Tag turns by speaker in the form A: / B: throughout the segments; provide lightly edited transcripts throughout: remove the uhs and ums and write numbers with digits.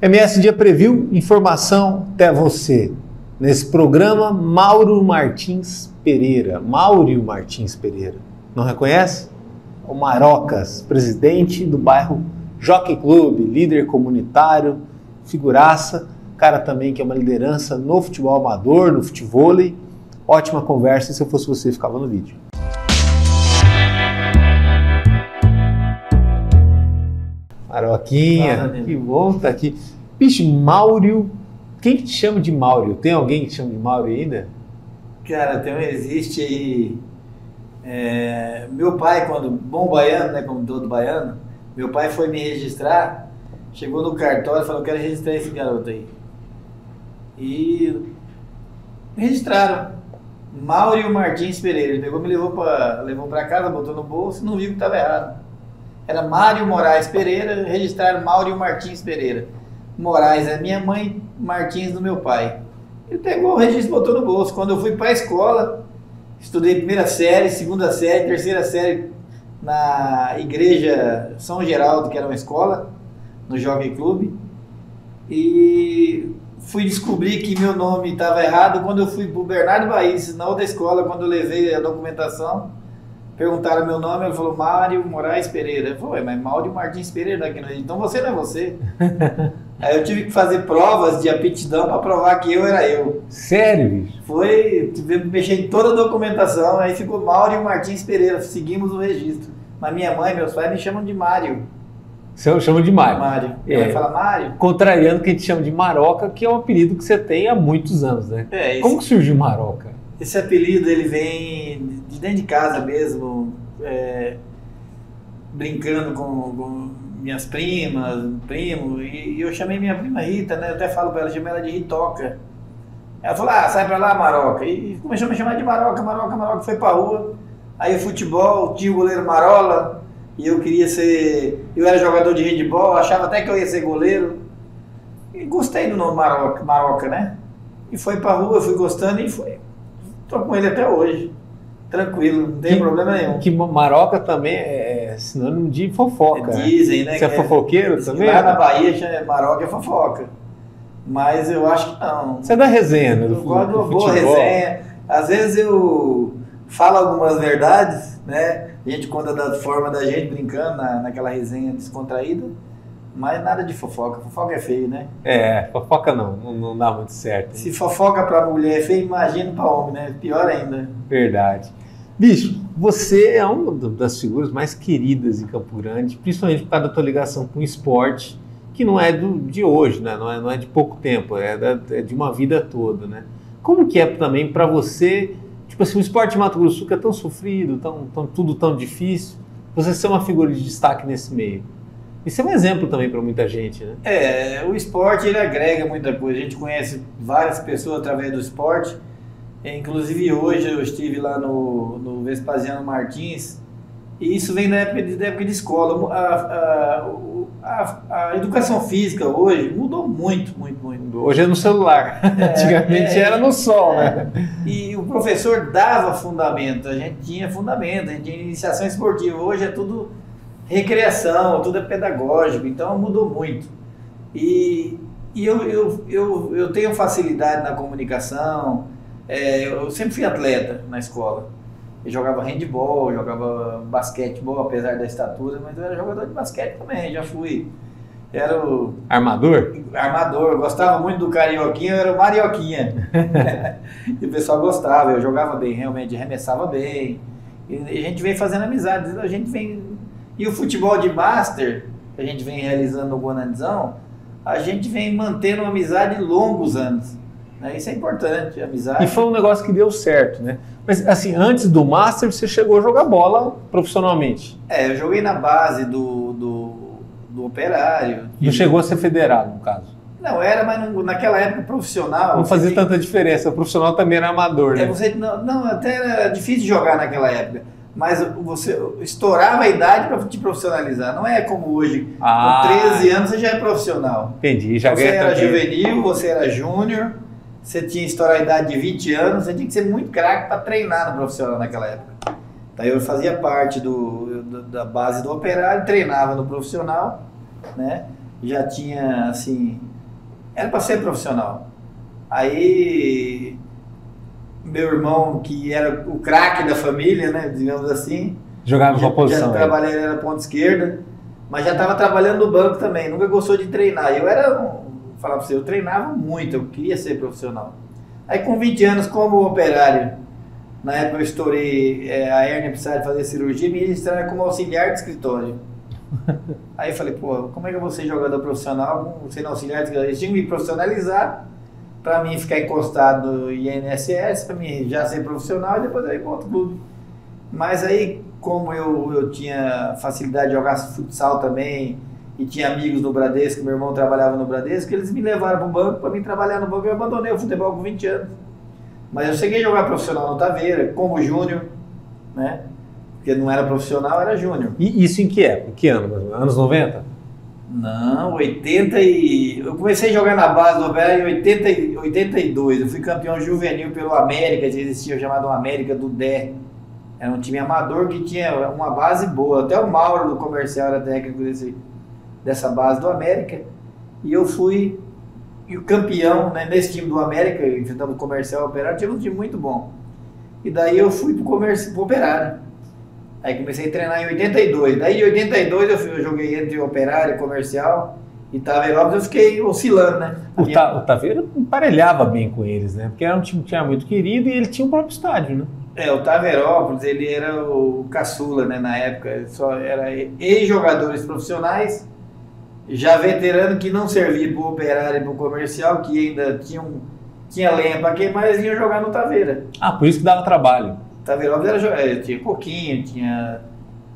A: MS Dia Preview, informação até você. Nesse programa, Mauro Martins Pereira. Máurio Martins Pereira. Não reconhece? O Marocas, presidente do bairro Jockey Club, líder comunitário, figuraça, cara também que é uma liderança no futebol amador, no futevôlei. Ótima conversa, se eu fosse você, ficava no vídeo. Maroquinha, que bom estar aqui. Bicho, Máurio, quem que te chama de Máurio? Tem alguém que te chama de Máurio ainda?
B: Cara, existe aí... meu pai, quando bom baiano, né, como todo baiano, meu pai foi me registrar, chegou no cartório e falou, quero registrar esse garoto aí. E me registraram. Máurio Martins Pereira. Ele pegou, me levou para casa, botou no bolso e não viu que estava errado. Era Mário Moraes Pereira, registraram Máurio Martins Pereira. Moraes é minha mãe, Martins do meu pai. Ele pegou o registro e botou no bolso. Quando eu fui para a escola, estudei primeira série, segunda série, terceira série na igreja São Geraldo, que era uma escola, no Jockey Club. E fui descobrir que meu nome estava errado quando eu fui para o Bernardo Baís, na outra escola, quando eu levei a documentação. Perguntaram meu nome, ele falou Mário Moraes Pereira. Eu falei, mas Máurio Martins Pereira aqui no Rio, então você não é você. Aí eu tive que fazer provas de aptidão para provar que eu era eu.
A: Sério, bicho?
B: Tive que mexer em toda a documentação, aí ficou Máurio Martins Pereira, seguimos o registro. Mas minha mãe e meus pais me chamam de Mário.
A: Você chama de Mário?
B: Mário. Ela fala Mário.
A: Contrariando que a gente chama de Maroca, que é um apelido que você tem há muitos anos, né? Como que surgiu Maroca?
B: Esse apelido ele vem de dentro de casa mesmo, brincando com minhas primas, primo, e eu chamei minha prima Rita, né? Eu até falo pra ela, chamei ela de Ritoca. Ela falou, sai pra lá, Maroca. E começou a me chamar de Maroca, foi pra rua. Aí o futebol, tinha o goleiro Marola, e eu eu era jogador de handebol, achava até que eu ia ser goleiro. E gostei do nome Maroca, né? E foi pra rua, eu fui gostando e foi. Tô com ele até hoje, tranquilo, não tem problema nenhum.
A: Que Maroca também é sinônimo de fofoca.
B: Dizem, né?
A: Você é fofoqueiro também?
B: Lá na Bahia, Maroca é fofoca. Mas eu acho que não.
A: Você é da resenha, né?
B: Eu gosto de uma boa resenha. Às vezes eu falo algumas verdades, né? A gente conta da forma da gente brincando naquela resenha descontraída. Mas nada de fofoca. Fofoca é feio, né?
A: Fofoca não dá muito certo.
B: Se fofoca pra mulher é feio, imagina pra homem, né? Pior ainda.
A: Verdade. Bicho, você é uma das figuras mais queridas em Campo Grande, principalmente por causa da tua ligação com o esporte, que não é de hoje, né? Não é de pouco tempo, é de uma vida toda, né? Como que é também pra você, tipo assim, o esporte de Mato Grosso do Sul que é tão sofrido, tudo tão difícil, você ser uma figura de destaque nesse meio? Isso é um exemplo também para muita gente, né?
B: O esporte ele agrega muita coisa. A gente conhece várias pessoas através do esporte. Inclusive hoje eu estive lá no Vespasiano Martins e isso vem da época de escola. A educação física hoje mudou muito.
A: Hoje é no celular. Antigamente era no sol, né?
B: E o professor dava fundamento. A gente tinha fundamento, a gente tinha iniciação esportiva. Hoje é tudo recreação, tudo é pedagógico, então mudou muito. E eu tenho facilidade na comunicação, eu sempre fui atleta na escola. Eu jogava handebol, jogava basquetebol, apesar da estatura, mas eu era jogador de basquete também, já fui. Era o...
A: Armador?
B: Armador, eu gostava muito do Carioquinha, eu era o Marioquinha. E o pessoal gostava, eu jogava bem, realmente, arremessava bem. E a gente vem fazendo amizade, E o futebol de Master, que a gente vem realizando no Guanandizão, a gente vem mantendo uma amizade longos anos. Né? Isso é importante, amizade.
A: E foi um negócio que deu certo, né? Mas assim, antes do Master, você chegou a jogar bola profissionalmente?
B: Eu joguei na base do Operário.
A: Não chegou a ser federado, no caso?
B: Não, era, mas naquela época profissional...
A: Não fazia tanta diferença, o profissional também era amador, né?
B: Até era difícil jogar naquela época. Mas você estourava a idade para te profissionalizar. Não é como hoje. Com 13 anos você já é profissional.
A: Entendi. Já
B: você era juvenil, você era júnior, você tinha estourar a idade de 20 anos, você tinha que ser muito craque para treinar no profissional naquela época. Então eu fazia parte da base do Operário, treinava no profissional, né? já tinha, assim, era para ser profissional. Aí, meu irmão, que era o craque da família, né, digamos assim,
A: Jogava com a posição.
B: Já trabalhei, ele era ponta esquerda, mas já estava trabalhando no banco também, nunca gostou de treinar. Eu era, falar para você, eu treinava muito, eu queria ser profissional. Aí com 20 anos, como operário, na época eu estourei a hérnia, precisava de fazer cirurgia, me registraram como auxiliar de escritório. Aí eu falei, pô, como é que eu vou ser jogador profissional sendo auxiliar de escritório? Eles tinham que me profissionalizar para mim ficar encostado no INSS, para mim já ser profissional e depois eu ir para outro clube. Mas aí, como eu tinha facilidade de jogar futsal também, e tinha amigos no Bradesco, meu irmão trabalhava no Bradesco, eles me levaram para o banco, para mim trabalhar no banco, eu abandonei o futebol com 20 anos. Mas eu cheguei a jogar profissional no Taveira, como júnior, né? Porque não era profissional, era júnior.
A: E isso em que época? Que ano? Anos 90?
B: Não, 80 e... Eu comecei a jogar na base do Operário em 82. Eu fui campeão juvenil pelo América, que existia chamado América do Dé. Era um time amador que tinha uma base boa. Até o Mauro do Comercial era técnico dessa base do América. E eu fui o campeão, né, nesse time do América, enfrentando o Comercial e o Operário, tinha um time muito bom. E daí eu fui pro Operário. Aí comecei a treinar em 82. Daí em 82 eu joguei entre Operário, Comercial e Taverópolis, eu fiquei oscilando, né?
A: O Taveira emparelhava bem com eles, né? Porque era um time que tinha muito querido e ele tinha o próprio estádio, né?
B: O Taverópolis, ele era o caçula, né, na época. Só era ex-jogadores profissionais, já veterano que não servia para o Operário e para o Comercial, que ainda tinha lenha para queimar, eles iam jogar no Taveira.
A: Ah, por isso que dava trabalho.
B: Taverópolis tinha Coquinho, tinha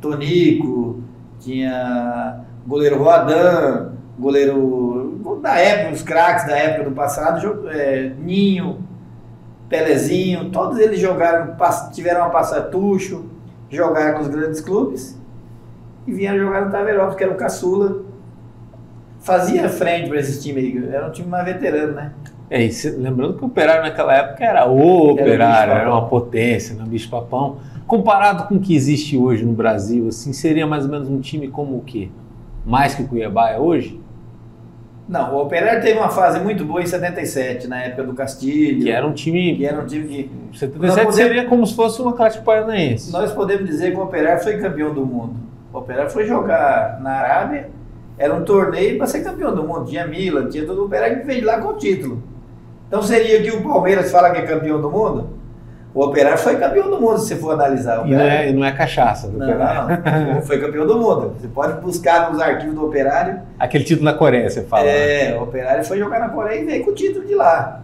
B: Tonico, tinha goleiro Roadan, goleiro da época, os craques da época do passado, Ninho, Pelezinho, todos eles jogaram, tiveram uma passatucho, jogaram nos grandes clubes e vieram jogar no Taverópolis, que era o caçula. Fazia frente para esse time aí, era um time mais veterano, né?
A: Lembrando que o Operário naquela época era o Operário, era uma potência, né? Bicho papão. Comparado com o que existe hoje no Brasil, assim, seria mais ou menos um time como o quê? Mais que o Cuiabá é hoje?
B: Não, o Operário teve uma fase muito boa em 77, na época do Castilho.
A: Que era um time... 77 seria como se fosse um Atlético Paranaense.
B: Nós podemos dizer que o Operário foi campeão do mundo. O Operário foi jogar na Arábia, era um torneio para ser campeão do mundo. Tinha Milan, tinha todo o Operário que veio lá com o título. Então seria que o Palmeiras fala que é campeão do mundo? O Operário foi campeão do mundo, se você for analisar.
A: E não é cachaça do Operário.
B: Não. Foi campeão do mundo. Você pode buscar nos arquivos do Operário.
A: Aquele título na Coreia, você fala.
B: O Operário foi jogar na Coreia e veio com o título de lá.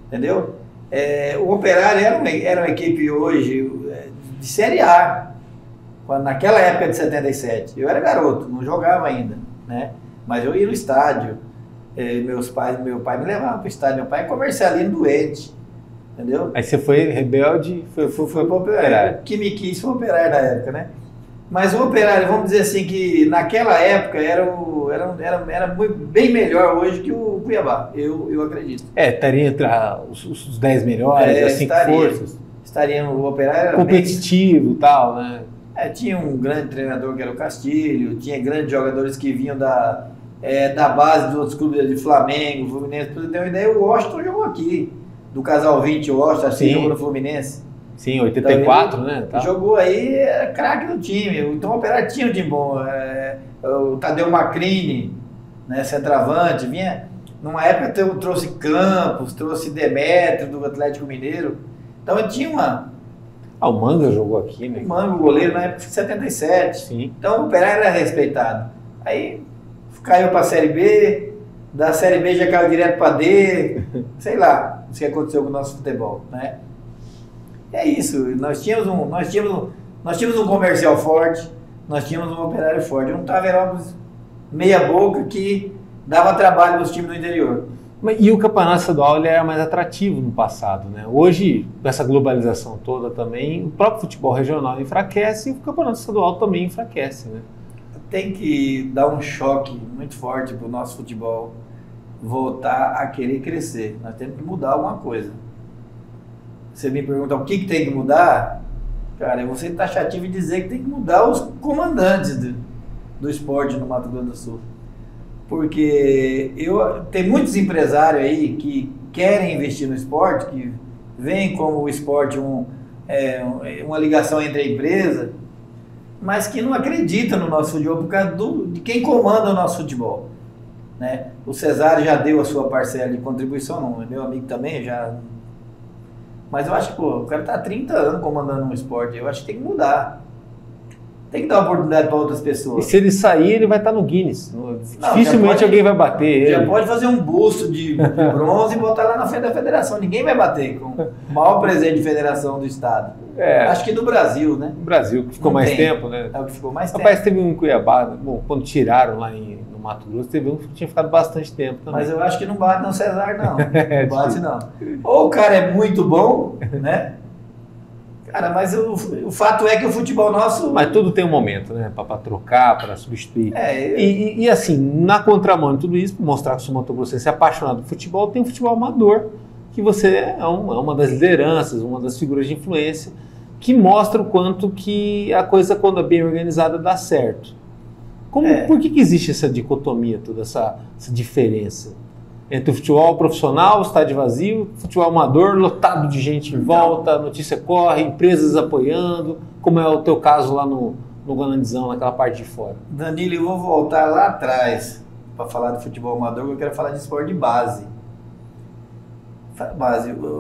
B: Entendeu? O Operário era uma equipe hoje de Série A. Naquela época de 77. Eu era garoto, não jogava ainda, né? Mas eu ia no estádio. Meu pai me levava para o estádio. Meu pai é comercialino doente. Entendeu?
A: Aí você foi rebelde, foi
B: pro Operário. Que me quis foi o Operário na época, né? Mas o Operário, vamos dizer assim, que naquela época era bem melhor hoje que o Cuiabá, eu acredito.
A: Estaria entre os 10 melhores, as 5 forças.
B: Estaria no Operário.
A: Competitivo e tal, né?
B: Tinha um grande treinador que era o Castilho, tinha grandes jogadores que vinham da base dos outros clubes de Flamengo, Fluminense, pra você ter uma ideia, o Washington jogou aqui. Do Casal 20, o Washington, assim, jogou no Fluminense.
A: Sim, 84,
B: então,
A: né? Tá.
B: Jogou aí, era craque do time. Então o Operário tinha um time bom. O Tadeu Macrini, né, centroavante, vinha. Numa época eu trouxe Campos, trouxe Demétrio do Atlético Mineiro. Então eu tinha uma.
A: O Manga jogou aqui, né?
B: O Manga, o goleiro, na época de 77.
A: Sim.
B: Então o Operário era respeitado. Aí caiu para a Série B, da Série B já caiu direto para D, sei lá o que aconteceu com o nosso futebol, né? É isso, nós tínhamos um comercial forte, nós tínhamos um Operário forte, um Taverópolis meia boca que dava trabalho nos times do interior.
A: E o campeonato estadual ele era mais atrativo no passado, né? Hoje, com essa globalização toda também, o próprio futebol regional enfraquece e o campeonato estadual também enfraquece, né?
B: Tem que dar um choque muito forte para o nosso futebol voltar a querer crescer. Nós temos que mudar alguma coisa. Você me pergunta o que tem que mudar? Cara, eu vou ser taxativo e dizer que tem que mudar os comandantes do esporte no Mato Grosso do Sul. Porque tem muitos empresários aí que querem investir no esporte, que veem como o esporte uma ligação entre a empresa, mas que não acreditam no nosso futebol por causa de quem comanda o nosso futebol. Né? O Cesário já deu a sua parcela de contribuição, não, meu amigo também já. Mas eu acho que o cara está há 30 anos comandando um esporte, eu acho que tem que mudar. Tem que dar oportunidade para outras pessoas.
A: E se ele sair, ele vai estar no Guinness. Dificilmente alguém vai bater ele.
B: Já pode fazer um busto de bronze e botar lá na frente da federação. Ninguém vai bater com o maior presidente de federação do estado. Acho que no Brasil, né?
A: No Brasil, que ficou mais tempo, né?
B: É o que ficou mais tempo.
A: Rapaz, teve um em Cuiabá, bom, quando tiraram lá no Mato Grosso, teve um que tinha ficado bastante tempo também.
B: Mas eu acho que não bate no Cesar, não. Não bate, não. Ou o cara é muito bom, né? Cara, mas o fato é que o futebol nosso...
A: Mas tudo tem um momento, né? Para trocar, para substituir. E assim, na contramão de tudo isso, para mostrar que o Mato Grossense é apaixonado por futebol, tem o futebol amador, que você é uma das lideranças, uma das figuras de influência, que mostra o quanto que a coisa, quando é bem organizada, dá certo. Por que existe essa dicotomia, toda essa diferença? Entre o futebol profissional, estádio vazio, futebol amador, lotado de gente em volta, a notícia corre, empresas apoiando, como é o teu caso lá no Guanandizão, naquela parte de fora.
B: Danilo, eu vou voltar lá atrás para falar do futebol amador, porque eu quero falar de esporte de base.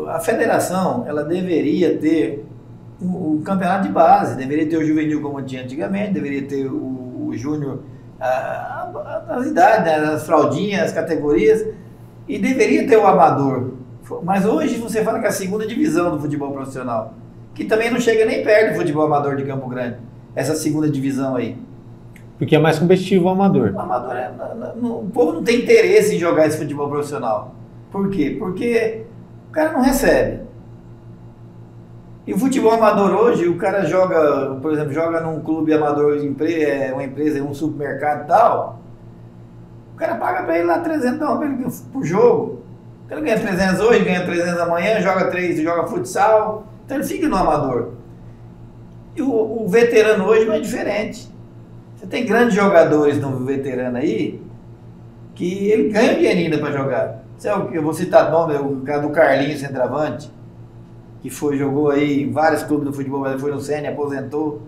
B: A federação, ela deveria ter o campeonato de base, deveria ter o juvenil como tinha antigamente, deveria ter o júnior, as idades, as fraldinhas, as categorias, e deveria ter o amador. Mas hoje você fala que a segunda divisão do futebol profissional, que também não chega nem perto do futebol amador de Campo Grande, essa segunda divisão aí.
A: Porque é mais competitivo o amador.
B: O amador o povo não tem interesse em jogar esse futebol profissional. Por quê? Porque o cara não recebe. E o futebol amador hoje, o cara joga, por exemplo, joga num clube amador, uma empresa, um supermercado e tal, o cara paga pra ele lá 300 por jogo. Então ele ganha 300 hoje, ganha 300 amanhã, joga 3, joga futsal, então ele fica no amador. E o veterano hoje não é diferente. Você tem grandes jogadores no veterano aí, que ele ganha dinheiro ainda pra jogar. Eu vou citar nome, o caso do Carlinhos, centroavante, que jogou aí em vários clubes do futebol, mas foi no Sene, aposentou.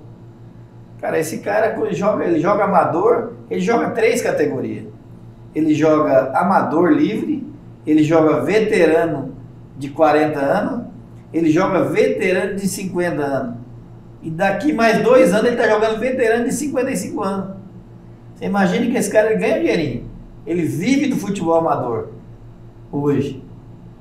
B: Cara, esse cara, ele joga amador, ele joga 3 categorias. Ele joga amador livre, ele joga veterano de 40 anos, ele joga veterano de 50 anos. E daqui mais 2 anos ele está jogando veterano de 55 anos. Você imagina que esse cara ganha dinheirinho. Ele vive do futebol amador hoje.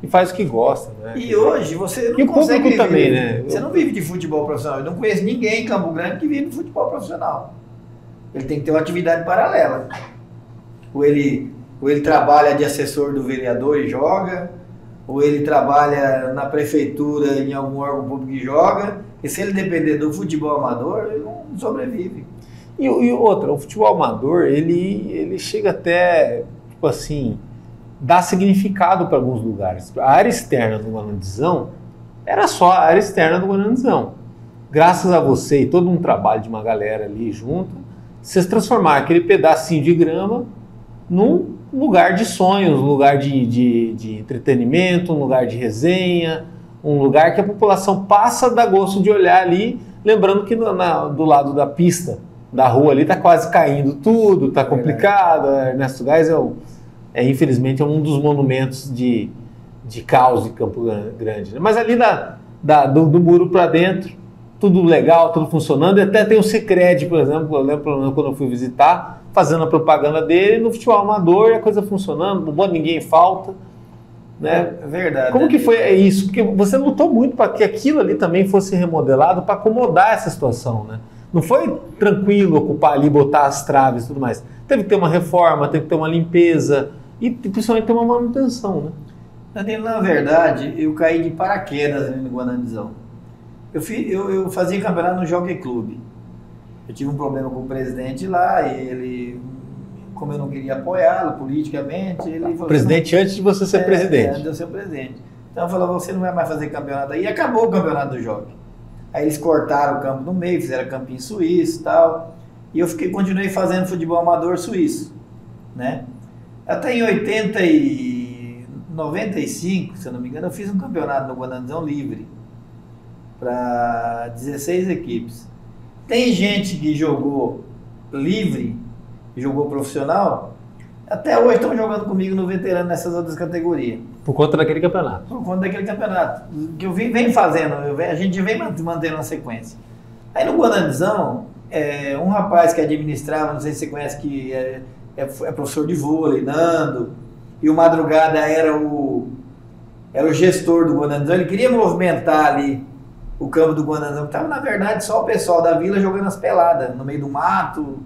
A: E faz o que gosta, né?
B: E hoje você não consegue viver.
A: Também, né?
B: Você não vive de futebol profissional. Eu não conheço ninguém em Campo Grande que vive de futebol profissional. Ele tem que ter uma atividade paralela. Ou ele trabalha de assessor do vereador e joga, ou ele trabalha na prefeitura em algum órgão público e joga. E se ele depender do futebol amador, ele não sobrevive.
A: E outra, o futebol amador, ele chega até, tipo assim, dar significado para alguns lugares. A área externa do Guanandizão era só a área externa do Guanandizão. Graças a você e todo um trabalho de uma galera ali junto, vocês transformaram aquele pedacinho de grama num lugar de sonhos, um lugar de entretenimento, um lugar de resenha, um lugar que a população passa a dar gosto de olhar ali, lembrando que do lado da pista, da rua ali, está quase caindo tudo, está complicado. Ernesto Gás infelizmente, é um dos monumentos de caos de Campo Grande. Mas ali do muro para dentro, tudo legal, tudo funcionando, e até tem o Sicredi, por exemplo, eu lembro quando eu fui visitar, fazendo a propaganda dele no futebol amador, e a coisa funcionando, não bota ninguém em falta. Né?
B: É verdade.
A: Como que foi isso? Porque você lutou muito para que aquilo ali também fosse remodelado para acomodar essa situação, né? Não foi tranquilo ocupar ali, botar as traves e tudo mais. Teve que ter uma reforma, teve que ter uma limpeza e principalmente ter uma manutenção, né?
B: Danilo, na verdade, eu caí de paraquedas ali no Guanandizão. Eu fazia campeonato no Jockey Club. Eu tive um problema com o presidente lá e ele, como eu não queria apoiá-lo politicamente, ele falou...
A: Presidente antes de você ser presidente.
B: Antes de eu ser presidente. Então ele falou, você não vai mais fazer campeonato aí. E acabou o campeonato do Jockey. Aí eles cortaram o campo no meio, fizeram campinho suíço e tal. E eu continuei fazendo futebol amador suíço, né? Até em 95, se eu não me engano, eu fiz um campeonato no Guanandizão livre para 16 equipes. Tem gente que jogou livre, jogou profissional, até hoje estão jogando comigo no veterano nessas outras categorias.
A: Por conta daquele campeonato?
B: Por conta daquele campeonato. Que eu venho fazendo, a gente vem mantendo uma sequência. Aí no Guanandizão, um rapaz que administrava, não sei se você conhece, que é professor de vôlei, Nando, e o Madrugada era o gestor do Guanandizão, ele queria movimentar ali o campo do Guanandizão, que estava, na verdade, só o pessoal da vila jogando as peladas, no meio do mato.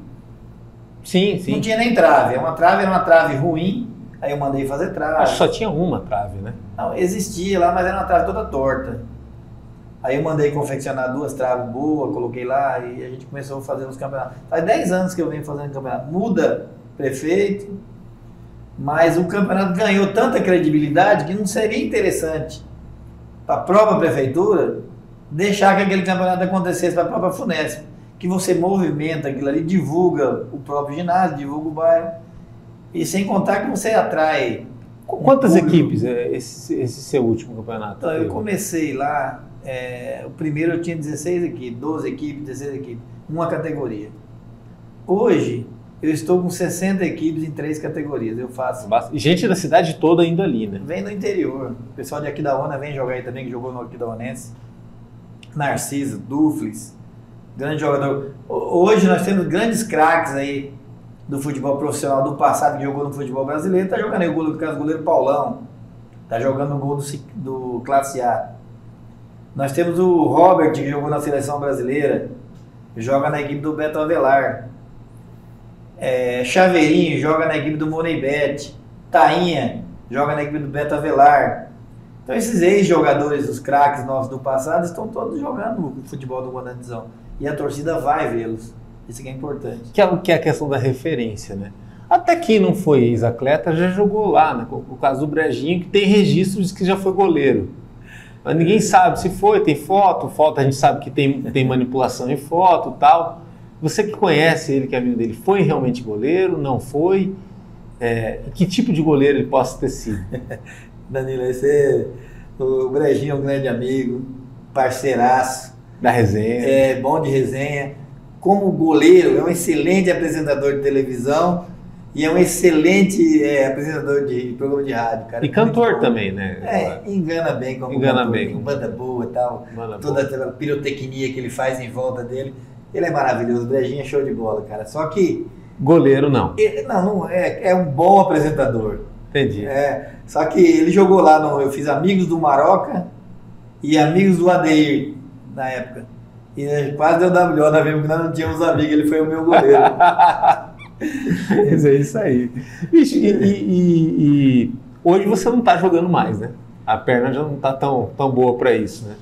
A: Sim, sim.
B: Não tinha nem trave, era uma trave ruim, aí eu mandei fazer trave.
A: Acho que só tinha uma trave, né?
B: Não, existia lá, mas era uma trave toda torta. Aí eu mandei confeccionar 2 traves boas, coloquei lá e a gente começou a fazer os campeonatos. Faz 10 anos que eu venho fazendo campeonato. Muda prefeito, mas o campeonato ganhou tanta credibilidade que não seria interessante para a própria prefeitura deixar que aquele campeonato acontecesse para a própria FUNESP, que você movimenta aquilo ali, divulga o próprio ginásio, divulga o bairro, e sem contar que você atrai...
A: Quantas equipes esse seu último campeonato?
B: Então, eu comecei lá, o primeiro eu tinha 16 equipes, 12 equipes, 16 equipes, uma categoria. Hoje, eu estou com 60 equipes em 3 categorias, eu faço.
A: Gente da cidade toda ainda ali, né?
B: Vem no interior, o pessoal de Aquidauana vem jogar aí também, que jogou no Aquidauanense. Narciso, Dufles, grande jogador. Hoje nós temos grandes craques aí do futebol profissional do passado que jogou no futebol brasileiro, tá jogando aí o goleiro Paulão, tá jogando o gol do Classe A. Nós temos o Robert, que jogou na seleção brasileira, joga na equipe do Beto Avelar. Chaveirinho joga na equipe do Moneybet. Tainha joga na equipe do Beto Avelar. Então esses ex-jogadores, os craques nossos do passado, estão todos jogando o futebol do Guanandizão. E a torcida vai vê-los. Isso que é importante.
A: Que é a questão da referência, né? Até quem não foi ex-atleta já jogou lá, né? O caso do Brejinho, que tem registros de que já foi goleiro. Mas ninguém sabe se foi, tem foto a gente sabe que tem manipulação em foto e tal. Você que conhece ele, que é amigo dele, foi realmente goleiro, não foi? Que tipo de goleiro ele possa ter sido?
B: Danilo, o Brejinho é um grande amigo, parceiraço.
A: Da resenha.
B: É bom de resenha. Como goleiro, é um excelente apresentador de televisão e é um excelente apresentador de programa de rádio, cara.
A: E cantor também, né?
B: Engana bem como
A: engana
B: cantor,
A: bem.
B: com banda boa e tal. Toda aquela pirotecnia que ele faz em volta dele. Ele é maravilhoso, o Brejinho é show de bola, cara. Só que...
A: Goleiro não.
B: Não é um bom apresentador.
A: Entendi.
B: Só que ele jogou lá, eu fiz Amigos do Maroca e Amigos do Adeir, na época. E quase deu WO na vez, porque nós não tínhamos amigos, ele foi o meu goleiro.
A: Mas é isso aí. Bicho, e hoje você não está jogando mais, né? A perna já não está tão boa para isso, né?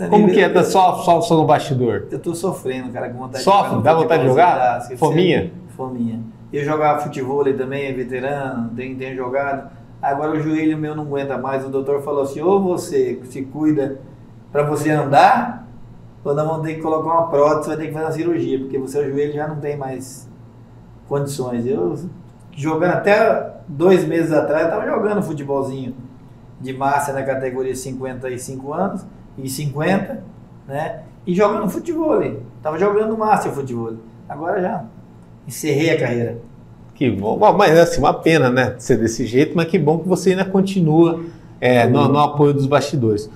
A: Como que é? Tá só no bastidor?
B: Eu tô sofrendo, cara, com vontade
A: de jogar. Sofre? Dá vontade de jogar? Fominha?
B: Fominha. Eu jogava futebol também, veterano, tenho jogado. Agora o joelho meu não aguenta mais. O doutor falou assim, ou você se cuida para você andar, ou nós vamos ter que colocar uma prótese, vai ter que fazer uma cirurgia, porque o seu joelho já não tem mais condições. Eu jogando até 2 meses atrás, eu estava jogando futebolzinho de massa na categoria 55 anos e 50, né? E jogando futebol. Tava jogando massa futebol. Agora já encerrei a carreira.
A: Que bom. Mas assim, uma pena, né? Ser desse jeito, mas que bom que você ainda continua no apoio dos bastidores.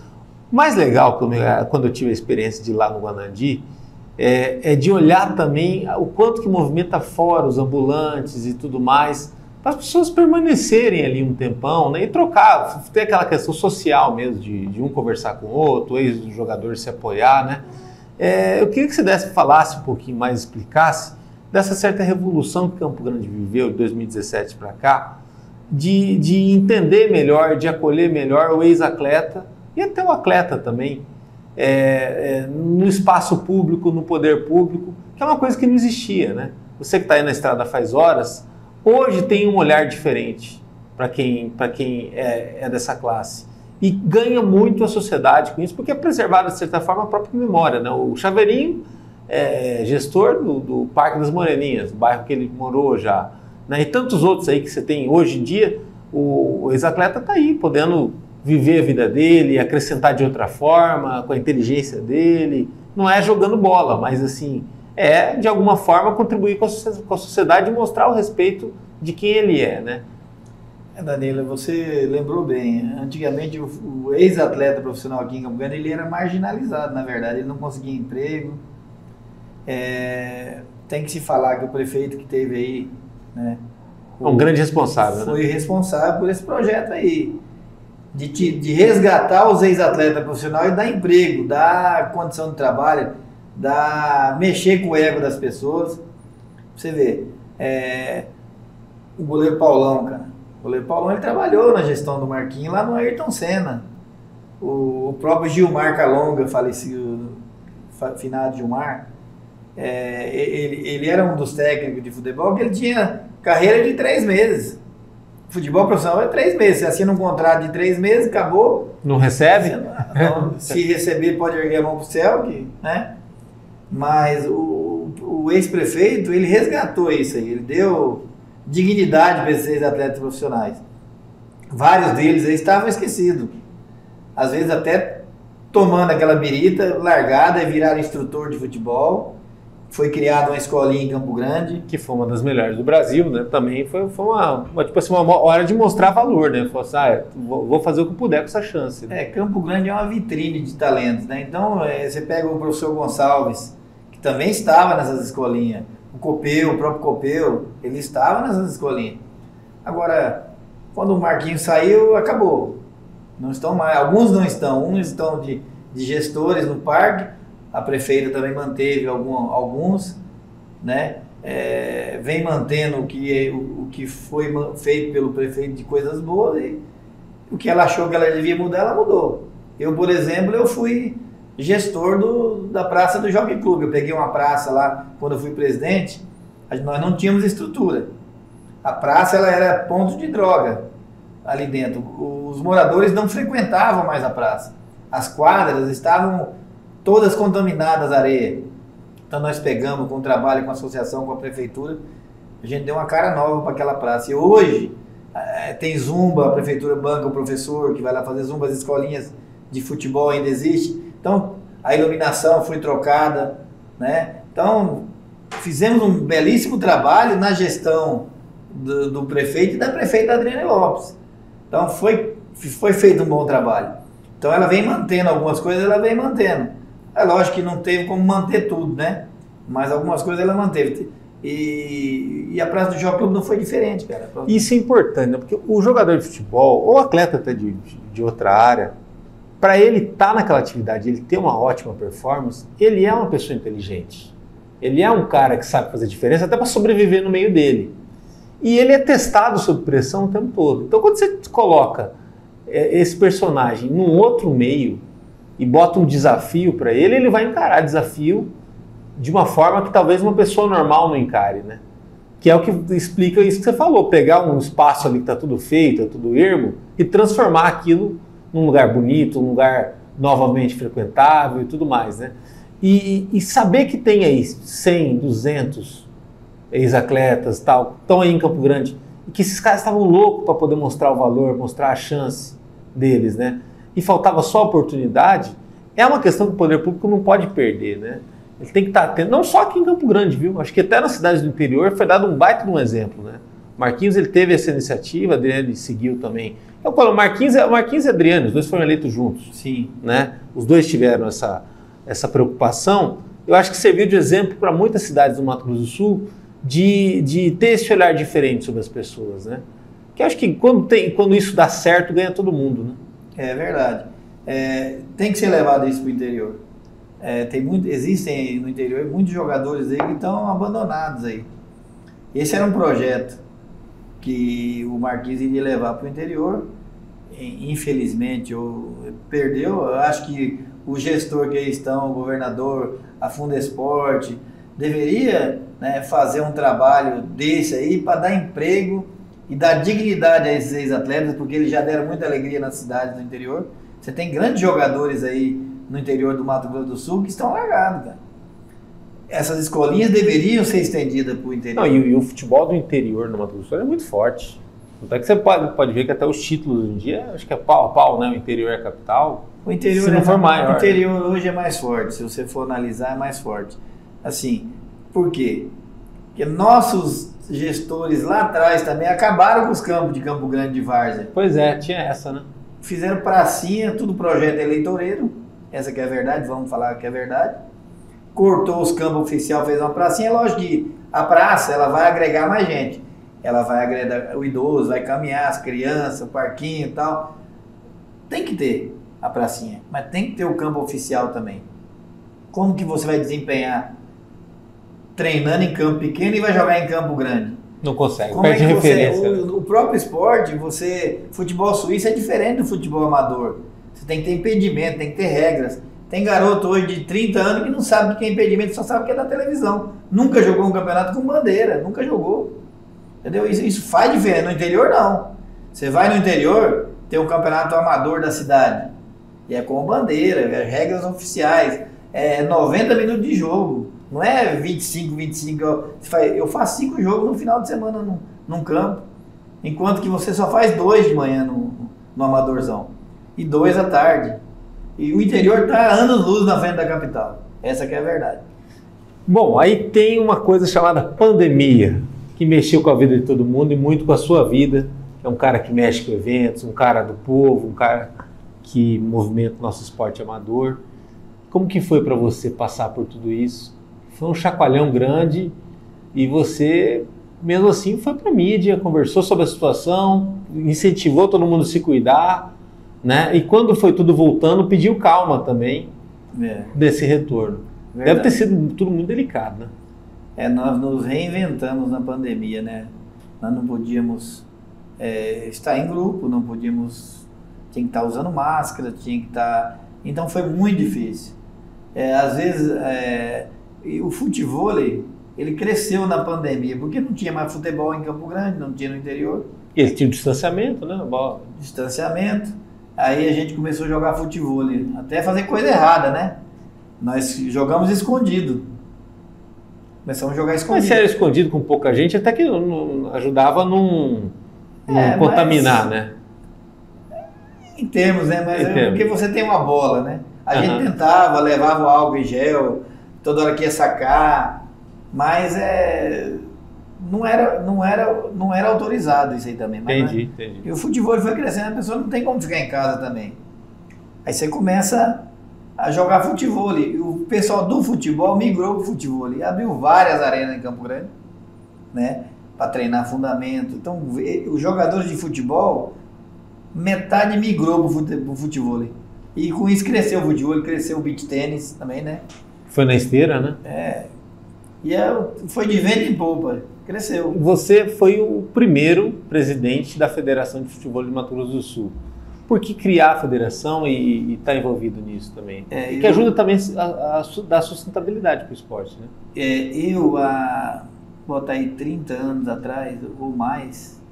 A: O mais legal, quando eu tive a experiência de ir lá no Guanandi, é de olhar também o quanto que movimenta fora os ambulantes e tudo mais, para as pessoas permanecerem ali um tempão, né, e trocar, ter aquela questão social mesmo, de um conversar com o outro, o ex-jogador se apoiar, né? Eu queria que você falasse um pouquinho mais, explicasse dessa certa revolução que Campo Grande viveu de 2017 para cá, de entender melhor, de acolher melhor o ex-atleta e até o atleta também, no espaço público, no poder público, que é uma coisa que não existia, né? Você que está aí na estrada faz horas, hoje tem um olhar diferente para quem é dessa classe. E ganha muito a sociedade com isso, porque é preservada, de certa forma, a própria memória, né? O Chaveirinho é gestor do Parque das Moreninhas, bairro que ele morou já. né? E tantos outros aí que você tem hoje em dia, o ex-atleta está aí, podendo viver a vida dele, acrescentar de outra forma, com a inteligência dele. Não é jogando bola, mas assim, é de alguma forma contribuir com a sociedade e mostrar o respeito de quem ele é, né?
B: Danilo, você lembrou bem. Antigamente o ex-atleta profissional aqui em Campo Grande, ele era marginalizado, na verdade, ele não conseguia emprego. Tem que se falar que o prefeito que teve aí, né,
A: é um grande responsável,
B: foi responsável por esse projeto aí, de resgatar os ex-atletas profissionais e dar emprego, dar condição de trabalho, mexer com o ego das pessoas. Você vê, o goleiro Paulão, cara. O goleiro Paulão, ele trabalhou na gestão do Marquinhos lá no Ayrton Senna. O próprio Gilmar Calonga, falecido, finado Gilmar, ele era um dos técnicos de futebol que ele tinha carreira de 3 meses. Futebol profissional é 3 meses. Você assina um contrato de 3 meses, acabou.
A: Não recebe?
B: Não, se receber, pode erguer a mão pro céu, né? Mas o ex-prefeito, ele resgatou isso aí. Ele deu dignidade para esses ex-atletas profissionais. Vários deles aí estavam esquecidos. Às vezes até tomando aquela birita, largada e viraram instrutor de futebol. Foi criada uma escolinha em Campo Grande.
A: Que foi uma das melhores do Brasil, né? Também foi tipo assim, uma hora de mostrar valor, né? Falou assim, vou fazer o que puder com essa chance. Né?
B: Campo Grande é uma vitrine de talentos, né? Então, você pega o professor Gonçalves, que também estava nessas escolinhas. O próprio Copeu, ele estava nessas escolinhas. Agora, quando o Marquinhos saiu, acabou. Não estão mais. Alguns não estão. Uns estão de gestores no parque. A prefeita também manteve alguns, né? Vem mantendo o que foi feito pelo prefeito de coisas boas e o que ela achou que ela devia mudar, ela mudou. Eu, por exemplo, eu fui gestor da Praça do Jockey Club. Eu peguei uma praça lá, quando eu fui presidente, nós não tínhamos estrutura. A praça ela era ponto de droga ali dentro. Os moradores não frequentavam mais a praça. As quadras estavam todas contaminadas, areia. Então nós pegamos com o trabalho, com a associação, com a prefeitura, a gente deu uma cara nova para aquela praça. E hoje tem zumba, a prefeitura banca o professor que vai lá fazer zumba, as escolinhas de futebol ainda existem. Então a iluminação foi trocada, né? Então fizemos um belíssimo trabalho na gestão do prefeito e da prefeita Adriane Lopes. Então foi feito um bom trabalho. Então ela vem mantendo algumas coisas, ela vem mantendo. É lógico que não teve como manter tudo, né? Mas algumas coisas ela manteve. E a Praça do Jockey Club não foi diferente, cara.
A: Isso é importante, né? Porque o jogador de futebol, ou atleta até de outra área, para ele estar naquela atividade, ele ter uma ótima performance, ele é uma pessoa inteligente. Ele é um cara que sabe fazer diferença até para sobreviver no meio dele. E ele é testado sob pressão o tempo todo. Então quando você coloca esse personagem num outro meio e bota um desafio para ele, ele vai encarar desafio de uma forma que talvez uma pessoa normal não encare, né? Que é o que explica isso que você falou, pegar um espaço ali que está tudo feito, tudo ermo, e transformar aquilo num lugar bonito, um lugar novamente frequentável e tudo mais, né? E saber que tem aí 100, 200 ex-atletas tal, estão aí em Campo Grande, e que esses caras estavam loucos para poder mostrar o valor, mostrar a chance deles, né? E faltava só oportunidade, é uma questão que o poder público não pode perder, né? Ele tem que estar atento, não só aqui em Campo Grande, viu? Acho que até nas cidades do interior foi dado um baita de um exemplo, né? Marquinhos, ele teve essa iniciativa, Adriane seguiu também. Eu falo, Marquinhos e Adriane, os dois foram eleitos juntos.
B: Sim.
A: Né? Os dois tiveram essa preocupação. Eu acho que serviu de exemplo para muitas cidades do Mato Grosso do Sul de ter esse olhar diferente sobre as pessoas, né? Que eu acho que quando isso dá certo, ganha todo mundo, né?
B: É verdade. Tem que ser levado isso para o interior. Existem no interior muitos jogadores aí que estão abandonados aí. Esse era um projeto que o Marquinhos iria levar para o interior. Infelizmente, perdeu. Eu acho que o gestor que aí estão, o governador, a Fundesporte, deveria, né, fazer um trabalho desse aí para dar emprego e dar dignidade a esses ex-atletas, porque eles já deram muita alegria nas cidades do interior. Você tem grandes jogadores aí no interior do Mato Grosso do Sul que estão largados, cara. essas escolinhas deveriam ser estendidas para o interior.
A: Não, e o futebol do interior no Mato Grosso do Sul é muito forte. Tanto é que você pode ver que até os títulos hoje em dia, acho que é pau a pau, né? O interior é a capital.
B: O interior,
A: se não for maior,
B: o interior hoje é mais forte, se você for analisar, é mais forte. Assim, por quê? Porque nossos gestores lá atrás também acabaram com os campos de Campo Grande de várzea.
A: Pois é, tinha essa, né?
B: Fizeram pracinha, tudo projeto eleitoreiro, essa que é a verdade, vamos falar que é verdade. Cortou os campos oficiais, fez uma pracinha, é lógico que a praça ela vai agregar mais gente. Ela vai agregar o idoso, vai caminhar, as crianças, o parquinho e tal. Tem que ter a pracinha, mas tem que ter o campo oficial também. Como que você vai desempenhar treinando em campo pequeno e vai jogar em campo grande?
A: Não consegue,
B: Como é
A: perde
B: que
A: referência.
B: o próprio esporte, futebol suíço é diferente do futebol amador. Você tem que ter impedimento, tem que ter regras. Tem garoto hoje de 30 anos que não sabe o que é impedimento, só sabe o que é da televisão. Nunca jogou um campeonato com bandeira, nunca jogou. Entendeu? Isso faz diferença. No interior, não. Você vai no interior, tem um campeonato amador da cidade. E é com bandeira, é regras oficiais. É 90 minutos de jogo. Não é 25. Eu faço 5 jogos no final de semana num campo. Enquanto que você só faz 2 de manhã no amadorzão. E 2 à tarde. E o interior está anos-luz na frente da capital. Essa que é a verdade.
A: Bom, aí tem uma coisa chamada pandemia, que mexeu com a vida de todo mundo e muito com a sua vida. É um cara que mexe com eventos, um cara do povo, um cara que movimenta o nosso esporte amador. Como que foi para você passar por tudo isso? Foi um chacoalhão grande e você, mesmo assim, foi para a mídia, conversou sobre a situação, incentivou todo mundo a se cuidar, né? E quando foi tudo voltando, pediu calma também desse retorno.
B: Verdade.
A: Deve ter sido tudo muito delicado, né?
B: Nós nos reinventamos na pandemia, né? Nós não podíamos estar em grupo, não podíamos... Tinha que estar usando máscara, tinha que estar... Então foi muito difícil. Às vezes, o futevôlei, ele cresceu na pandemia, porque não tinha mais futebol em Campo Grande, não tinha no interior.
A: E eles tinham distanciamento, né?
B: Distanciamento. Aí a gente começou a jogar futevôlei, até fazer coisa errada, né? Nós jogamos escondido. Começamos a jogar escondido.
A: Mas se era escondido com pouca gente, até que não ajudava a não contaminar, né?
B: Em termos, né? Mas porque você tem uma bola, né? A gente tentava, levava o álcool em gel, toda hora que ia sacar, mas não era autorizado isso aí também. Mas,
A: entendi.
B: E o futebol foi crescendo, a pessoa não tem como ficar em casa também. Aí você começa a jogar futebol. E o pessoal do futebol migrou para o futebol e abriu várias arenas em Campo Grande, né? Para treinar fundamento. Então, os jogadores de futebol, metade migrou para o futebol. E com isso cresceu o futebol, cresceu o beach tênis também, né?
A: Foi na esteira, né?
B: E foi de vento em polpa, cresceu.
A: Você foi o primeiro presidente da Federação de Futebol de Mato Grosso do Sul. Por que criar a federação e estar envolvido nisso também? Que ajuda também a dar sustentabilidade para o esporte, né?
B: Botar aí 30 anos atrás ou mais,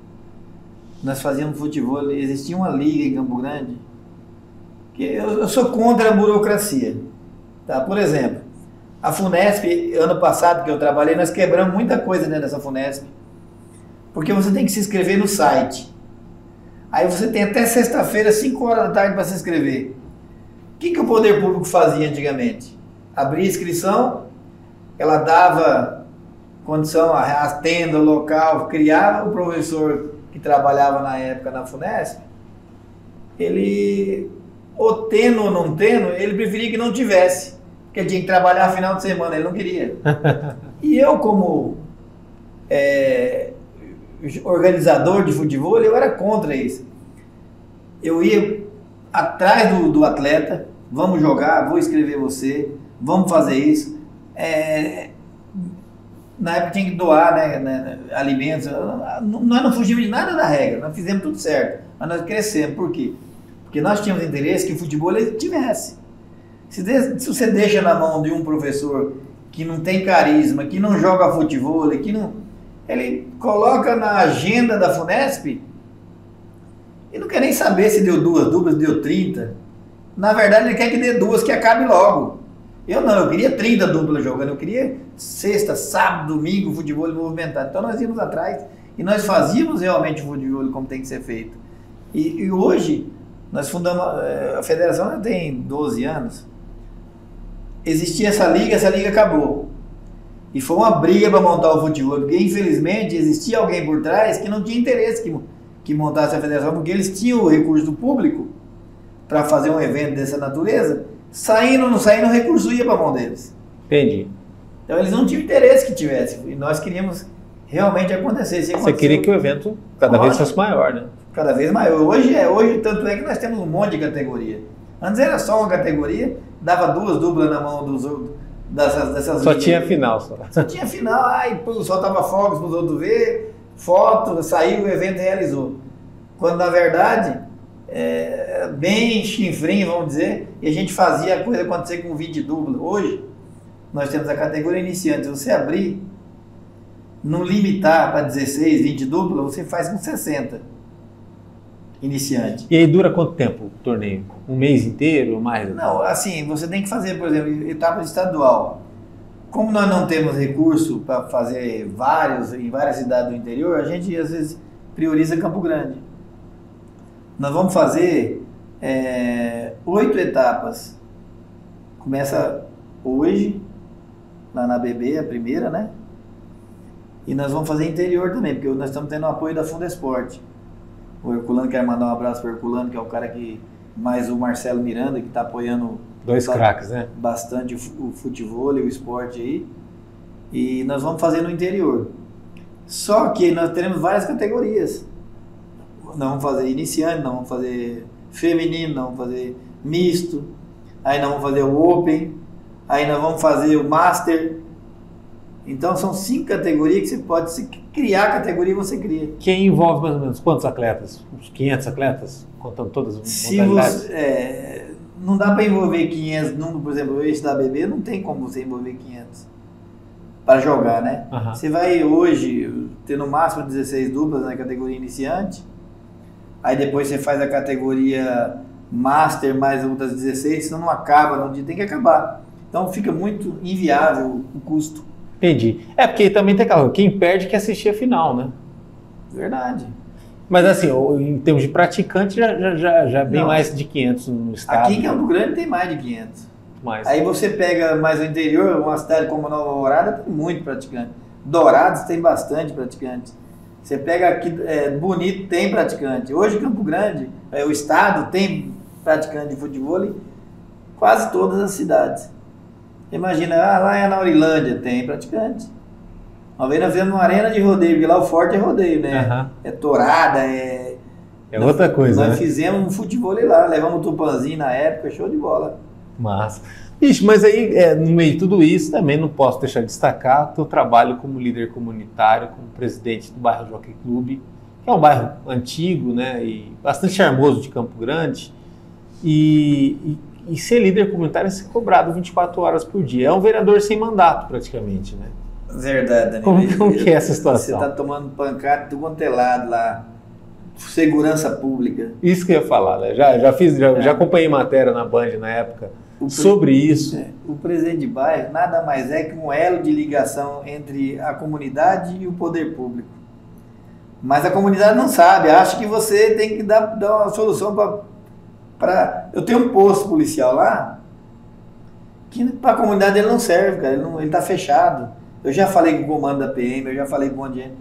B: nós fazíamos futebol, existia uma liga em Campo Grande, que eu sou contra a burocracia. Tá? Por exemplo, a Funesp, ano passado que eu trabalhei, nós quebramos muita coisa dentro dessa Funesp, porque você tem que se inscrever no site. Aí você tem até sexta-feira, 5 horas da tarde para se inscrever. O que o poder público fazia antigamente? Abria inscrição, ela dava condição, a tenda, o local, criava o professor que trabalhava na época na Funesp, ele, ou tendo ou não tendo, ele preferia que não tivesse, porque ele tinha que trabalhar final de semana, ele não queria. E eu, como organizador de futebol, eu era contra isso. Eu ia atrás do atleta, vamos jogar, vou inscrever você, vamos fazer isso. Na época tinha que doar, né, alimentos. Nós não fugimos de nada da regra, nós fizemos tudo certo, mas nós crescemos. Por quê? Porque nós tínhamos interesse que o futebol ele tivesse. Se você deixa na mão de um professor que não tem carisma, que não joga futebol, ele coloca na agenda da Funesp e não quer nem saber se deu 2 duplas, deu 30. Na verdade, ele quer que dê 2, que acabe logo. Eu não, eu queria 30 duplas jogando, eu queria sexta, sábado, domingo, futebol movimentado. Então nós íamos atrás e nós fazíamos realmente o futebol como tem que ser feito. E hoje, nós fundamos, a federação já tem 12 anos, existia essa liga acabou. E foi uma briga para montar o futebol, porque infelizmente existia alguém por trás que não tinha interesse que montasse a federação, porque eles tinham o recurso do público para fazer um evento dessa natureza, saindo ou não saindo, o recurso ia para a mão deles.
A: Entendi.
B: Então eles não tinham interesse que tivesse, e nós queríamos realmente acontecer.
A: Você queria que o evento cada vez fosse maior, né?
B: Cada vez maior. Hoje, tanto é que nós temos um monte de categoria. Antes era só uma categoria, dava 2 duplas na mão dessas
A: só tinha final.
B: Só tinha final, aí soltava fogos para os outros ver, foto, saiu, o evento realizou. Quando na verdade, bem chinfrinho, vamos dizer, e a gente fazia a coisa acontecer com 20 duplas. Hoje, nós temos a categoria iniciante. Se você abrir, não limitar para 16, 20 duplas, você faz com 60 iniciante.
A: E aí dura quanto tempo o torneio? Um mês inteiro ou mais?
B: Não, assim, você tem que fazer, por exemplo, etapa estadual. Como nós não temos recurso para fazer em várias cidades do interior, a gente às vezes prioriza Campo Grande. Nós vamos fazer 8 etapas. Começa hoje, lá na BB, a primeira, né? E nós vamos fazer interior também, porque nós estamos tendo o apoio da Fundesporte. O Herculano, quero mandar um abraço para o Herculano, que é o cara que, mais o Marcelo Miranda, que está apoiando
A: 2 craques, né?
B: Bastante o futebol e o esporte aí. E nós vamos fazer no interior. Só que nós teremos várias categorias. Nós vamos fazer iniciante, nós vamos fazer feminino, nós vamos fazer misto, aí nós vamos fazer o Open, aí nós vamos fazer o Master. Então são 5 categorias que você pode criar a categoria, você cria.
A: Quem envolve mais ou menos quantos atletas? Uns 500 atletas? Contando todas as modalidades?
B: Não dá para envolver 500, por exemplo, esse da BB não tem como você envolver 500 para jogar, né?
A: Uhum.
B: Você vai hoje ter no máximo 16 duplas na categoria iniciante, aí depois você faz a categoria Master mais outras 16, senão não acaba, no dia tem que acabar. Então fica muito inviável o custo.
A: Entendi. Porque também tem aquela, quem perde quer assistir a final, né?
B: Verdade.
A: Mas assim, em termos de praticante, já bem mais de 500 no estado.
B: Aqui em Campo Grande tem mais de 500.
A: Mais.
B: Aí você pega mais o interior, uma cidade como Nova Alvorada, tem muito praticante. Dourados tem bastante praticante. Você pega aqui, Bonito tem praticante. Hoje Campo Grande, o estado tem praticante de futebol, quase todas as cidades. Imagina, lá em Anaurilândia tem praticante. Uma vez nós fizemos uma arena de rodeio, porque lá o forte é rodeio, né?
A: Uhum.
B: É tourada,
A: outra coisa,
B: nós
A: né?
B: fizemos um futebol lá, levamos o Tupanzinho na época, show de bola.
A: Massa. Ixi, mas aí, no meio de tudo isso, também não posso deixar de destacar o teu trabalho como líder comunitário, como presidente do bairro Jockey Clube, que é um bairro antigo, né? E bastante charmoso de Campo Grande. E ser líder comunitário é ser cobrado 24 horas por dia. É um vereador sem mandato, praticamente, né?
B: Verdade, Danilo.
A: Como que é essa situação?
B: Você está tomando pancada de quanto é lado lá. Segurança pública.
A: Isso que eu ia falar, né? Já acompanhei matéria na Band na época sobre isso.
B: O presidente de bairro nada mais é que um elo de ligação entre a comunidade e o poder público. Mas a comunidade não sabe, acha que você tem que dar uma solução para... Eu tenho um posto policial lá, que para a comunidade ele não serve, cara, ele está fechado. Eu já falei com o comando da PM, eu já falei com um monte de gente.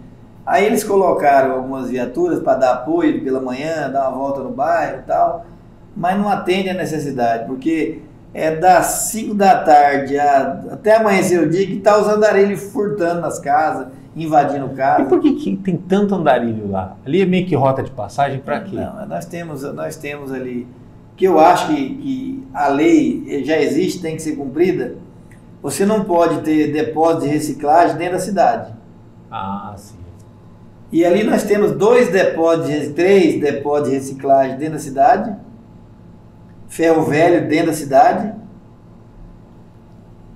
B: Aí eles colocaram algumas viaturas para dar apoio pela manhã, dar uma volta no bairro e tal, mas não atende a necessidade, porque é das 5 da tarde até amanhecer o dia que está os andarilhos furtando nas casas, invadindo casa.
A: E por que tem tanto andarilho lá? Ali é meio que rota de passagem para quê?
B: Não, nós temos ali, que eu acho que a lei já existe, tem que ser cumprida. Você não pode ter depósito de reciclagem dentro da cidade.
A: Ah, sim.
B: E ali nós temos 3 depósitos de reciclagem dentro da cidade, ferro velho dentro da cidade.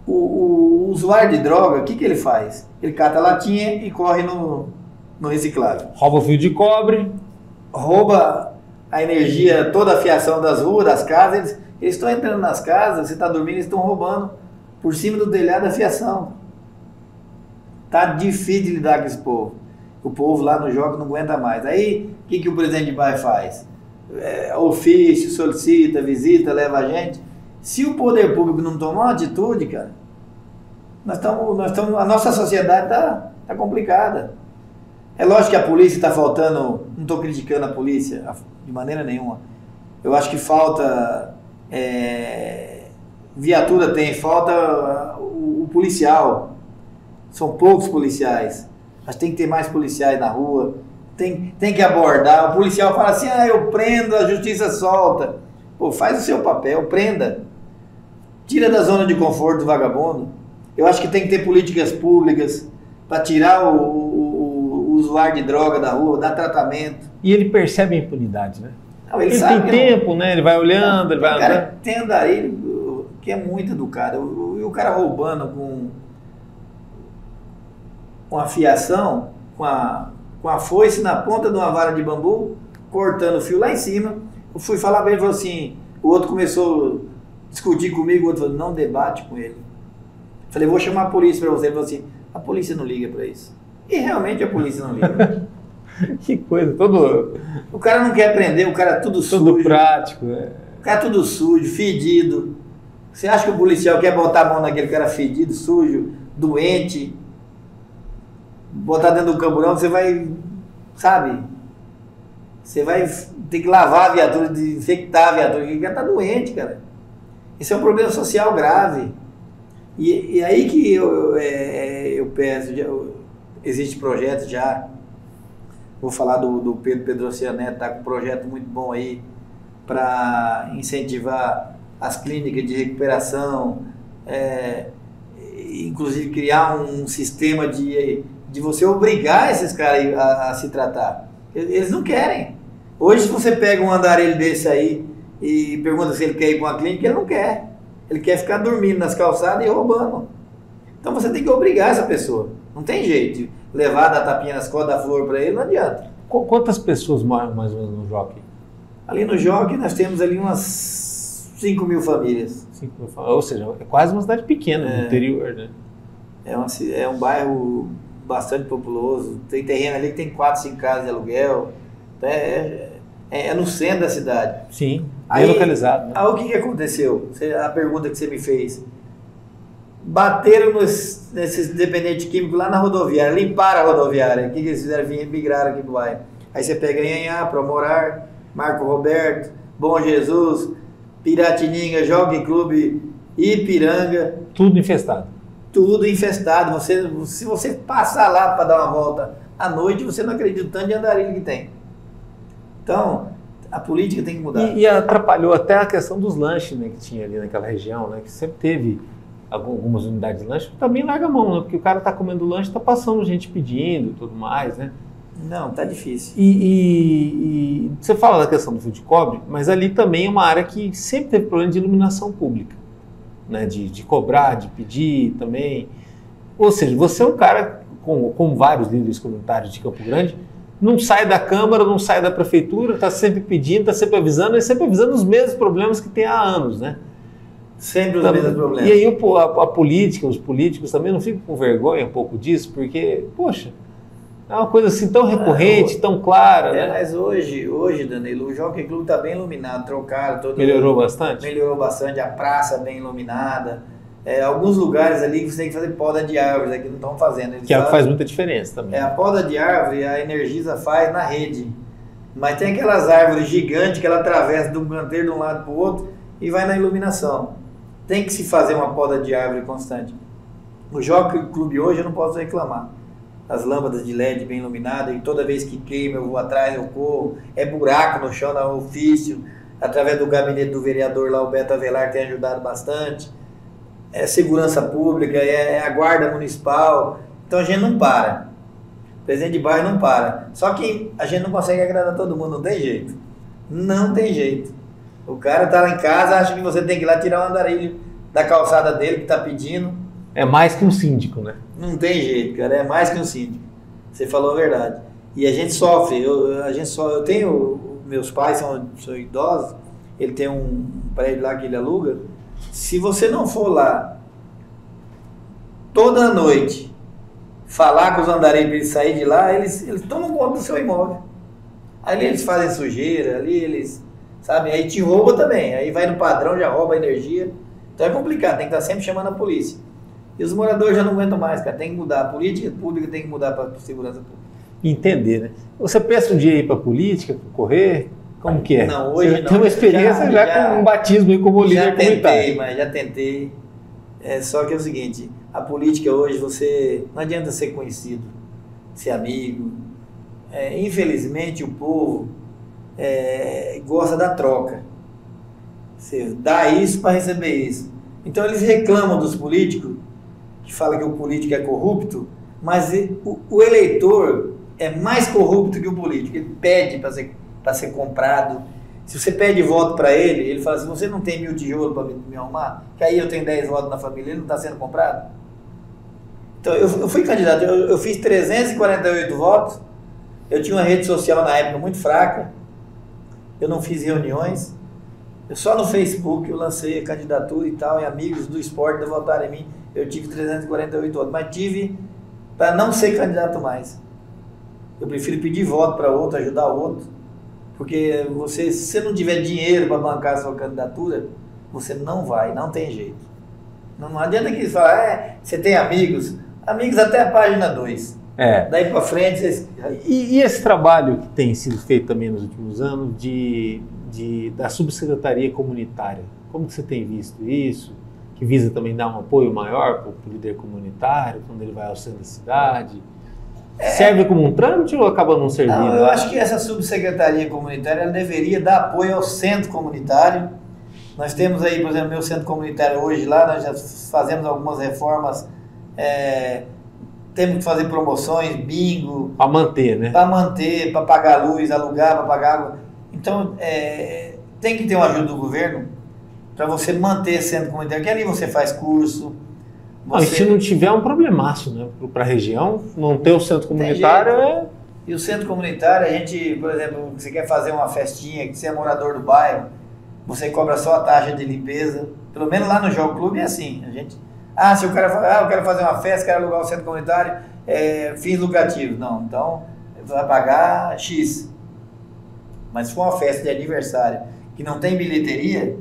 B: O usuário de droga, o que ele faz? Ele cata a latinha e corre no reciclável.
A: Rouba o fio de cobre.
B: Rouba a energia, toda a fiação das ruas, das casas. Eles estão entrando nas casas, você está dormindo, eles estão roubando por cima do telhado a fiação. Tá difícil de lidar com esse povo. O povo lá no jogo não aguenta mais. Aí, o que o presidente de bairro faz? Ofício, solicita, visita, leva a gente. Se o poder público não tomar uma atitude, cara, a nossa sociedade tá complicada. É lógico que a polícia está faltando, não estou criticando a polícia de maneira nenhuma. Eu acho que falta viatura, falta o policial. São poucos policiais. Mas tem que ter mais policiais na rua. Tem que abordar. O policial fala assim, eu prendo, a justiça solta. Pô, faz o seu papel, prenda. Tira da zona de conforto do vagabundo. Eu acho que tem que ter políticas públicas para tirar o usuário de droga da rua, dar tratamento.
A: E ele percebe a impunidade, né?
B: Não,
A: ele tem tempo, né? Ele vai olhando, ele vai andando. O
B: cara tem andarilho que é muito educado. E o cara roubando com a fiação, com a foice na ponta de uma vara de bambu, cortando o fio lá em cima. Eu fui falar pra ele, falou assim, o outro começou a discutir comigo, o outro falou, não debate com ele. Falei, vou chamar a polícia pra você. Ele falou assim, a polícia não liga pra isso. E realmente a polícia não liga.
A: Que coisa, todo...
B: O cara não quer prender, o cara é tudo sujo.
A: Tudo prático, né?
B: O cara é tudo sujo, fedido. Você acha que o policial quer botar a mão naquele cara fedido, sujo, doente, botar dentro do camburão, você vai, sabe? Você vai ter que lavar a viatura, desinfectar a viatura, porque o cara tá doente, cara. Isso é um problema social grave. E aí que eu peço, existe projeto já, vou falar do Pedro Pedrociano Neto, está com um projeto muito bom aí para incentivar as clínicas de recuperação, inclusive criar um sistema de você obrigar esses caras a se tratar. Eles não querem. Hoje, se você pega um andarilho desse aí e pergunta se ele quer ir para uma clínica, ele não quer. Ele quer ficar dormindo nas calçadas e roubando. Então você tem que obrigar essa pessoa. Não tem jeito. Levar, dar tapinha nas costas, dar flor para ele, não adianta.
A: Quantas pessoas moram mais ou menos no Jockey?
B: Ali no Jockey nós temos ali umas 5 mil famílias.
A: 5 mil famílias. Ou seja, é quase uma cidade pequena no interior, né?
B: É um bairro bastante populoso. Tem terreno ali que tem 4, 5 casas de aluguel. É no centro da cidade.
A: Sim, bem localizado. Né?
B: Aí o que aconteceu? A pergunta que você me fez. Bateram nesses dependentes químicos lá na rodoviária, limparam a rodoviária. O que eles fizeram? Migraram aqui pro bairro. Aí você pega Anhanhá, Promorar, Marco Roberto, Bom Jesus, Piratininga, Jockey Clube, Ipiranga.
A: Tudo infestado.
B: Tudo infestado. Se você passar lá para dar uma volta à noite, você não acredita o tanto de andarilho que tem. Então, a política tem que mudar.
A: E atrapalhou até a questão dos lanches, né, que tinha ali naquela região, né, que sempre teve algumas unidades de lanche, também larga a mão, né, porque o cara está comendo lanche, está passando gente pedindo e tudo mais, né?
B: Não, tá difícil.
A: E você fala da questão do fio de cobre, mas ali também é uma área que sempre teve problema de iluminação pública, né, de cobrar, de pedir também. Ou seja, você é um cara, com vários líderes comunitários de Campo Grande, não sai da Câmara, não sai da Prefeitura, está sempre pedindo, está sempre avisando, e sempre avisando os mesmos problemas que tem há anos, né?
B: Sempre os mesmos problemas.
A: E aí a política, os políticos também não ficam com vergonha um pouco disso, porque, poxa, é uma coisa assim tão recorrente, tão clara, né?
B: Mas hoje, Danilo, o Jockey Clube está bem iluminado, trocaram.
A: Melhorou bastante?
B: Melhorou bastante, a praça bem iluminada. Alguns lugares ali você tem que fazer poda de árvores, aqui não estão fazendo.
A: Que é o que faz muita diferença também.
B: A poda de árvore, a Energisa faz na rede. Mas tem aquelas árvores gigantes que ela atravessa de um canteiro de um lado para o outro e vai na iluminação. Tem que se fazer uma poda de árvore constante. No Jockey Clube hoje eu não posso reclamar. As lâmpadas de LED bem iluminadas, e toda vez que queima eu vou atrás, eu corro. É buraco no chão, no ofício. Através do gabinete do vereador lá, o Beto Avelar, tem ajudado bastante. É segurança pública, é a guarda municipal. Então a gente não para. O presidente de bairro não para. Só que a gente não consegue agradar todo mundo, não tem jeito. Não tem jeito. O cara tá lá em casa, acha que você tem que ir lá tirar o andarilho da calçada dele que está pedindo.
A: É mais que um síndico, né?
B: Não tem jeito, cara. É mais que um síndico. Você falou a verdade. E a gente sofre. Eu tenho... Meus pais são idosos. Ele tem um prédio lá que ele aluga. Se você não for lá toda noite, falar com os andarilhos para eles saírem de lá, eles tomam conta do seu imóvel. Ali eles fazem sujeira, ali eles, sabe, aí te rouba também, aí vai no padrão, já rouba a energia. Então é complicado, tem que estar sempre chamando a polícia. E os moradores já não aguentam mais, cara, tem que mudar. A política pública tem que mudar para a segurança pública.
A: Entender, né? Você pensa um dia ir para a política, correr? Como que é?
B: Não, hoje
A: você
B: não.
A: Tem uma experiência já com um batismo aí como líder comunitário.
B: Já tentei. Só que é o seguinte, a política hoje, não adianta ser conhecido, ser amigo. Infelizmente o povo gosta da troca. Você dá isso para receber isso. Então eles reclamam dos políticos, que falam que o político é corrupto, mas o eleitor é mais corrupto que o político. Ele pede para ser comprado. Se você pede voto para ele fala assim, você não tem 1000 tijolos para me arrumar? Que aí eu tenho 10 votos na família, ele não está sendo comprado? Então eu fui candidato, eu fiz 348 votos, eu tinha uma rede social na época muito fraca, eu não fiz reuniões, só no Facebook eu lancei a candidatura e tal, e amigos do esporte votaram em mim, eu tive 348 votos, mas tive para não ser candidato mais. Eu prefiro pedir voto para outro, ajudar o outro, porque se você não tiver dinheiro para bancar a sua candidatura, você não vai, não tem jeito. Não adianta que eles falem, você tem amigos até a página 2. Daí para frente... Vocês...
A: E esse trabalho que tem sido feito também nos últimos anos da subsecretaria comunitária, como que você tem visto isso? Que visa também dar um apoio maior para o líder comunitário, quando ele vai ao centro da cidade? Serve como um trâmite ou acaba não servindo?
B: Não, eu acho que essa subsecretaria comunitária ela deveria dar apoio ao centro comunitário. Nós temos aí, por exemplo, meu centro comunitário hoje lá, nós já fazemos algumas reformas, temos que fazer promoções, bingo.
A: Para manter, né?
B: Para manter, para pagar luz, alugar, para pagar água. Então, tem que ter uma ajuda do governo para você manter centro comunitário, que ali você faz curso.
A: E se não tiver um problemaço, né? Para a região, não ter o centro comunitário
B: E o centro comunitário, a gente, por exemplo, você quer fazer uma festinha, que você é morador do bairro, você cobra só a taxa de limpeza. Pelo menos lá no Jogo Clube é assim. Se o cara fala, eu quero fazer uma festa, quero alugar o centro comunitário, fins lucrativos. Não, então vai pagar X. Mas se for uma festa de aniversário que não tem bilheteria,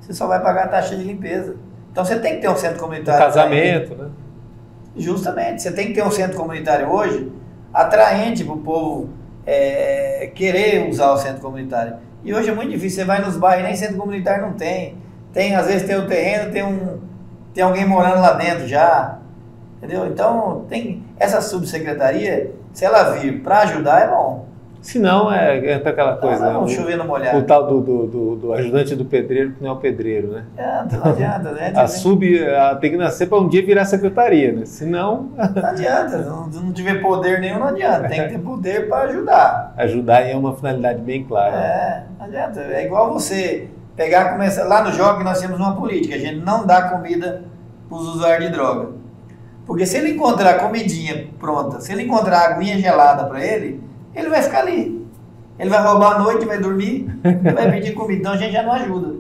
B: você só vai pagar a taxa de limpeza. Então você tem que ter um centro comunitário.
A: Casamento, né?
B: Justamente, você tem que ter um centro comunitário hoje atraente para o povo querer usar o centro comunitário. E hoje é muito difícil, você vai nos bairros, nem centro comunitário não tem. Às vezes tem o terreno, tem alguém morando lá dentro já. Entendeu? Então, essa subsecretaria, se ela vir para ajudar, é bom.
A: Se não, aquela coisa.
B: Não, chover no molhado.
A: O tal do ajudante do pedreiro, que não é o pedreiro, né?
B: Não adianta, né?
A: Tem que nascer para um dia virar secretaria, né? Senão...
B: Não adianta, se não tiver poder nenhum, não adianta. Tem que ter poder para ajudar.
A: Ajudar é uma finalidade bem clara.
B: Não adianta. É igual você pegar e começar... Lá no jogo nós temos uma política, a gente não dá comida para os usuários de droga. Porque se ele encontrar comidinha pronta, se ele encontrar aguinha gelada para ele vai ficar ali. Ele vai roubar à noite, vai dormir, vai pedir comida. Então a gente já não ajuda.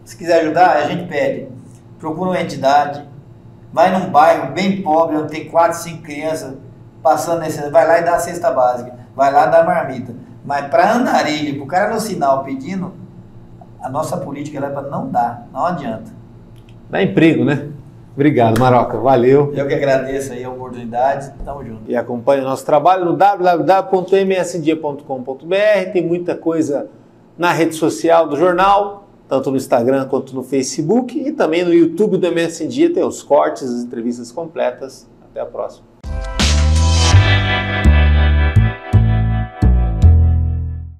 B: Se quiser ajudar, a gente pede. Procura uma entidade, vai num bairro bem pobre, onde tem 4, 5 crianças passando necessidade, vai lá e dá a cesta básica, vai lá e dá a marmita. Mas para andarilho, para o cara no sinal pedindo, a nossa política é para não dar, não adianta.
A: Dá emprego, né? Obrigado, Maroca. Valeu.
B: Eu que agradeço aí a oportunidade. Tamo junto.
A: E acompanhe o nosso trabalho no www.msdia.com.br. Tem muita coisa na rede social do jornal, tanto no Instagram quanto no Facebook. E também no YouTube do MS Dia tem os cortes, as entrevistas completas. Até a próxima.